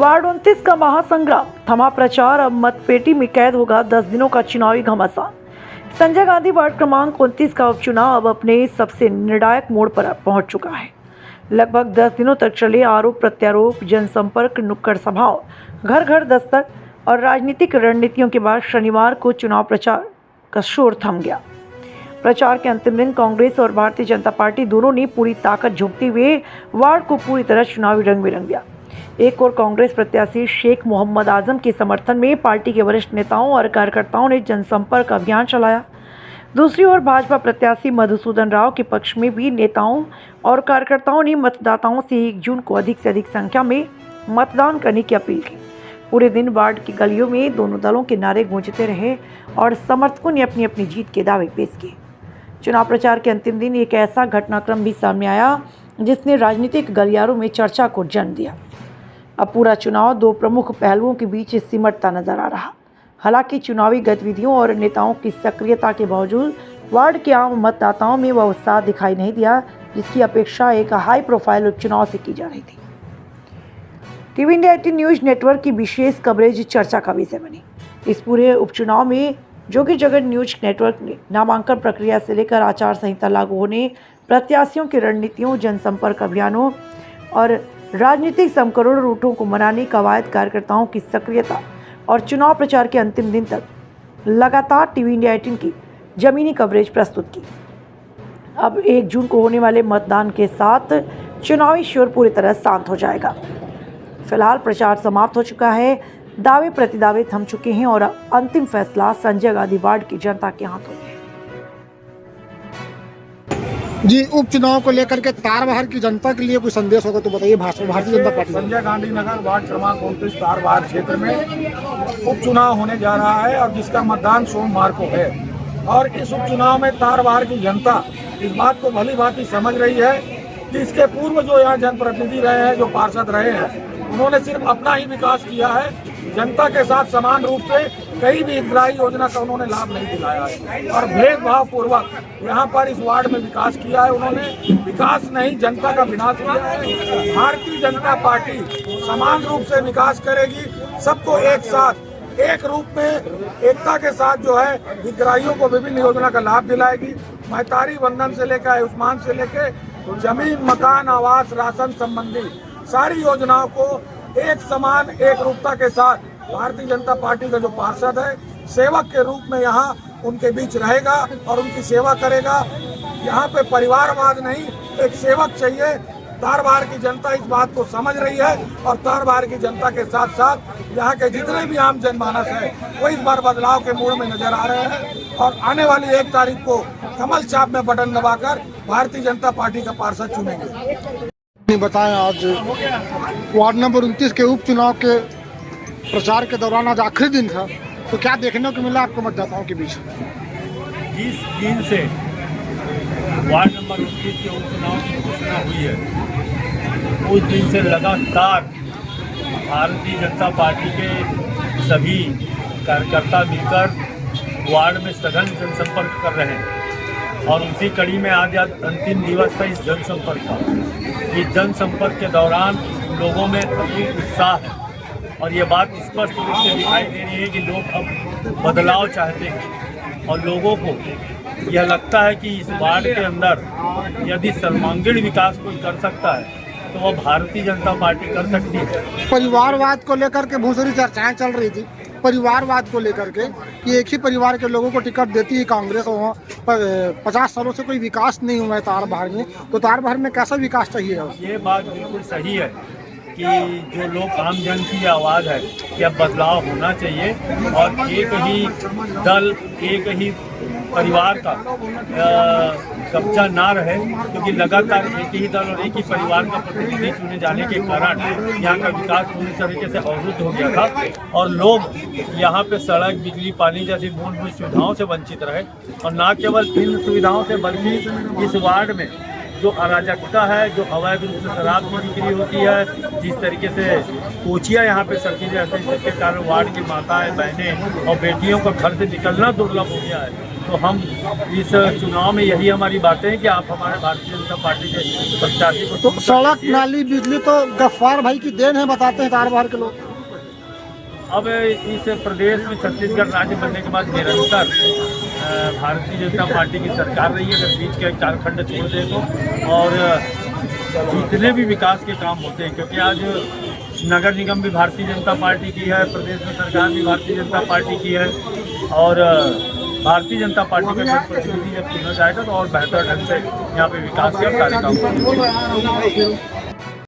Ward 29 का महासंग्राम थमा प्रचार, अब मतपेटी में कैद होगा 10 दिनों का चुनावी घमासान। संजय गांधी वार्ड क्रमांक 29 का उपचुनाव अब अपने सबसे निर्णायक मोड़ पर पहुंच चुका है। लगभग 10 दिनों तक चले आरोप प्रत्यारोप, जनसंपर्क, नुक्कड़ सभाओं, घर घर दस्तक और राजनीतिक रणनीतियों के बाद शनिवार को चुनाव प्रचार का शोर थम गया। प्रचार के अंतिम दिन कांग्रेस और भारतीय जनता पार्टी दोनों ने पूरी ताकत झोंकते हुए वार्ड को पूरी तरह चुनावी रंग में रंग दिया। एक और कांग्रेस प्रत्याशी शेख मोहम्मद आजम के समर्थन में पार्टी के वरिष्ठ नेताओं और कार्यकर्ताओं ने जनसंपर्क अभियान चलाया। दूसरी ओर भाजपा प्रत्याशी मधुसूदन राव के पक्ष में भी नेताओं और कार्यकर्ताओं ने मतदाताओं से 1 जून को अधिक से अधिक संख्या में मतदान करने की अपील की। पूरे दिन वार्ड की गलियों में दोनों दलों के नारे गूंजते रहे और समर्थकों ने अपनी अपनी जीत के दावे पेश किए। चुनाव प्रचार के अंतिम दिन एक ऐसा घटनाक्रम भी सामने आया जिसने राजनीतिक गलियारों में चर्चा को जन्म दिया। अब पूरा चुनाव 2 प्रमुख पहलुओं के बीच सिमटता नजर आ रहा। हालांकि चुनावी गतिविधियों और नेताओं की सक्रियता के बावजूद वार्ड के आम मतदाताओं में वह उत्साह दिखाई नहीं दिया जिसकी अपेक्षा एक हाई प्रोफाइल उपचुनाव से की जा रही थी। टीवी इंडिया 18 न्यूज नेटवर्क की विशेष कवरेज चर्चा का विषय बनी। इस पूरे उपचुनाव में जोगी जगत न्यूज नेटवर्क ने नामांकन प्रक्रिया से लेकर आचार संहिता लागू होने, प्रत्याशियों की रणनीतियों, जनसंपर्क अभियानों और राजनीतिक समकरोड़ रूटों को मनाने, कवायद, कार्यकर्ताओं की सक्रियता और चुनाव प्रचार के अंतिम दिन तक लगातार टीवी इंडिया 18 की जमीनी कवरेज प्रस्तुत की। अब 1 जून को होने वाले मतदान के साथ चुनावी शोर पूरी तरह शांत हो जाएगा। फिलहाल प्रचार समाप्त हो चुका है, दावे प्रतिदावे थम चुके हैं और अंतिम फैसला संजय गांधी वार्ड की जनता के हाथों में है। जी, उपचुनाव को लेकर के तारबहार की जनता के लिए कोई संदेश होगा तो बताइए। भारतीय जनता पार्टी संजय गांधी नगर वार्ड क्रमांक 29 तारबहार क्षेत्र में उपचुनाव होने जा रहा है और जिसका मतदान सोमवार को है। और इस उपचुनाव में तारबहार की जनता इस बात को भली भांति समझ रही है कि इसके पूर्व जो यहाँ जनप्रतिनिधि रहे हैं, जो पार्षद रहे हैं, उन्होंने सिर्फ अपना ही विकास किया है। जनता के साथ समान रूप से कई भी हितग्राही योजना का उन्होंने लाभ नहीं दिलाया है और भेदभाव पूर्वक यहाँ पर इस वार्ड में विकास किया है। उन्होंने विकास नहीं, जनता का विनाश किया है। भारतीय जनता पार्टी समान रूप से विकास करेगी, सबको एक साथ एक रूप में एकता के साथ जो है हितग्राहियों को विभिन्न योजना का लाभ दिलाएगी। महतारी बंधन से लेकर आयुष्मान से लेकर जमीन, मकान, आवास, राशन संबंधी सारी योजनाओं को एक समान एक रूपता के साथ भारतीय जनता पार्टी का जो पार्षद है, सेवक के रूप में यहाँ उनके बीच रहेगा और उनकी सेवा करेगा। यहाँ पे परिवारवाद नहीं, एक सेवक चाहिए। तारबहार की जनता इस बात को समझ रही है और तारबहार की जनता के साथ साथ यहाँ के जितने भी आम जनमानस है वो इस बार बदलाव के मूड में नजर आ रहे हैं और आने वाली 1 तारीख को कमल चाप में बटन दबाकर भारतीय जनता पार्टी का पार्षद चुनेंगे। बताएं, आज वार्ड नंबर 29 के उपचुनाव के प्रचार के दौरान आज आखिरी दिन था, तो क्या देखने को मिला आपको मतदाताओं के बीच? जिस दिन से वार्ड नंबर 29 के उपचुनाव की घोषणा हुई है उस दिन से लगातार भारतीय जनता पार्टी के सभी कार्यकर्ता मिलकर वार्ड में सघन जनसंपर्क कर रहे हैं और उसी कड़ी में आज अंतिम दिवस था इस जनसंपर्क का। इस जनसंपर्क के दौरान लोगों में अपूर्व उत्साह है और ये बात स्पष्ट रूप से दिखाई दे रही है कि लोग अब बदलाव चाहते हैं और लोगों को यह लगता है कि इस वार्ड के अंदर यदि सर्वांगीण विकास कोई कर सकता है तो वह भारतीय जनता पार्टी कर सकती है। परिवारवाद को लेकर के बहुत सारी चर्चाएं चल रही थी। परिवारवाद को लेकर के कि एक ही परिवार के लोगों को टिकट देती है कांग्रेस और 50 सालों से कोई विकास नहीं हुआ है तारबहार में, तो तारबहार में कैसा विकास चाहिए? ये बात बिल्कुल सही है कि जो लोग आम जन की आवाज़ है कि अब बदलाव होना चाहिए और एक ही दल, एक ही परिवार का कब्जा ना रहे, क्योंकि लगातार एक ही दल और एक ही परिवार का प्रतिनिधि चुने जाने के कारण यहाँ का विकास पूरी तरीके से अवरुद्ध हो गया था और लोग यहाँ पे सड़क, बिजली, पानी जैसी मूलभूत सुविधाओं से वंचित रहे। और न केवल इन सुविधाओं से बल्कि इस वार्ड में जो अराजकता है, जो अवैध रूप से शराब की बिक्री होती है, जिस तरीके से कोचियाँ यहाँ पे सड़ती रहती हैं, जिसके कारण वार्ड की माताएं, बहनें और बेटियों का घर से निकलना दुर्लभ हो गया है। तो हम इस चुनाव में यही हमारी बातें हैं कि आप हमारे भारतीय जनता पार्टी के प्रत्याशी को तो सड़क नाली बिजली तो गफ्फार भाई की देन है बताते हैं तार बहार के लोग। अब इस प्रदेश में छत्तीसगढ़ राज्य बनने के बाद निरंतर भारतीय जनता पार्टी की सरकार रही है। अगर बीच का एक झारखंड छोड़ दे तो, और जितने भी विकास के काम होते हैं, क्योंकि आज नगर निगम भी भारतीय जनता पार्टी की है, प्रदेश में सरकार भी भारतीय जनता पार्टी की है, और भारतीय जनता पार्टी का प्रतिनिधि जब चुना जाएगा तो और बेहतर ढंग से यहाँ पे विकास के सारे काम